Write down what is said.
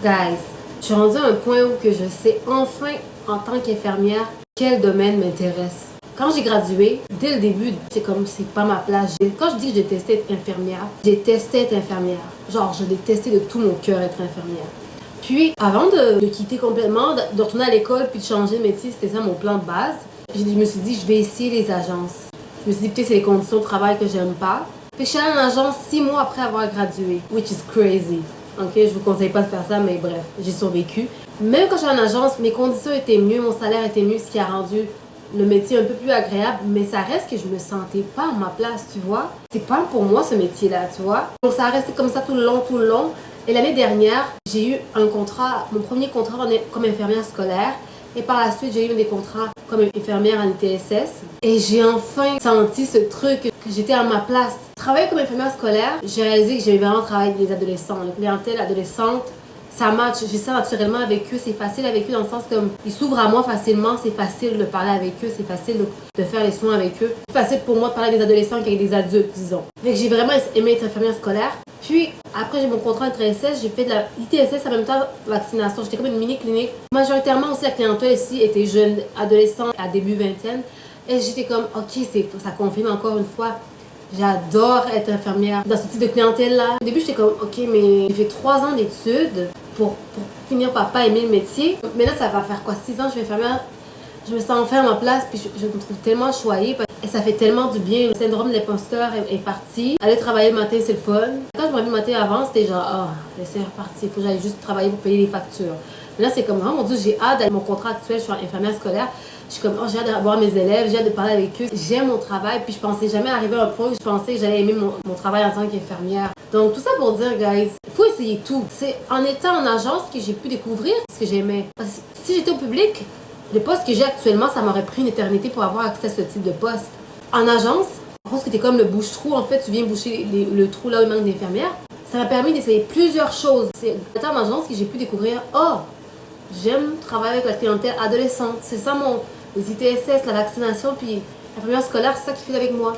Guys, je suis rendue à un point où que je sais enfin, en tant qu'infirmière, quel domaine m'intéresse. Quand j'ai gradué, dès le début, c'est comme c'est pas ma place. Quand je dis que j'ai testé être infirmière, j'ai testé être infirmière. Genre, je détestais de tout mon cœur être infirmière. Puis, avant de quitter complètement, de retourner à l'école puis de changer de métier, c'était ça mon plan de base. Je me suis dit, je vais essayer les agences. Je me suis dit, peut-être c'est les conditions de travail que j'aime pas. Fait que je suis allée en agence 6 mois après avoir gradué, which is crazy. Ok, je vous conseille pas de faire ça, mais bref, j'ai survécu. Même quand j'étais en agence, mes conditions étaient mieux, mon salaire était mieux, ce qui a rendu le métier un peu plus agréable, mais ça reste que je me sentais pas à ma place, tu vois. C'est pas pour moi ce métier-là, tu vois. Donc ça a resté comme ça tout le long, tout le long. Et l'année dernière, j'ai eu un contrat, mon premier contrat comme infirmière scolaire. Et par la suite, j'ai eu des contrats comme infirmière en ITSS. Et j'ai enfin senti ce truc que j'étais à ma place. Travailler comme infirmière scolaire, j'ai réalisé que j'aimais vraiment travailler avec des adolescents. La clientèle adolescente, ça match. J'ai ça naturellement avec eux. C'est facile avec eux dans le sens comme ils s'ouvrent à moi facilement. C'est facile de parler avec eux. C'est facile de faire les soins avec eux. C'est facile pour moi de parler avec des adolescents qu'avec des adultes, disons. Fait que j'ai vraiment aimé être infirmière scolaire. Puis, après, j'ai mon contrat ITSS, j'ai fait de la ITSS en même temps vaccination. J'étais comme une mini-clinique. Majoritairement aussi, la clientèle ici était jeune, adolescent à début vingtaine. Et j'étais comme, ok, ça confirme encore une fois. J'adore être infirmière dans ce type de clientèle-là. Au début, j'étais comme, ok, mais j'ai fait 3 ans d'études pour finir par pas aimer le métier. Maintenant, ça va faire quoi, 6 ans que je suis infirmière. Je me sens enfin à ma place, puis je me trouve tellement choyée. Et ça fait tellement du bien. Le syndrome de l'imposteur est parti. Aller travailler le matin, c'est le fun. Quand je me réveille le matin avant, c'était genre, c'est reparti. Il faut que j'aille juste travailler pour payer les factures. Mais là, c'est comme, oh mon Dieu, j'ai hâte d'aller mon contrat actuel. Je suis infirmière scolaire. Je suis comme, j'ai hâte de voir mes élèves, j'ai hâte de parler avec eux. J'aime mon travail, puis je pensais jamais arriver à un point où je pensais que j'allais aimer mon travail en tant qu'infirmière. Donc, tout ça pour dire, guys, il faut essayer tout. C'est en étant en agence que j'ai pu découvrir ce que j'aimais. Parce que si j'étais au public, le poste que j'ai actuellement, ça m'aurait pris une éternité pour avoir accès à ce type de poste. En agence, je pense que t'es comme le bouche-trou, en fait, tu viens boucher le trou là où il manque d'infirmières. Ça m'a permis d'essayer plusieurs choses. C'est en agence que j'ai pu découvrir, j'aime travailler avec la clientèle adolescente. C'est ça les ITSS, la vaccination, puis l'infirmière scolaire, c'est ça qui fait avec moi.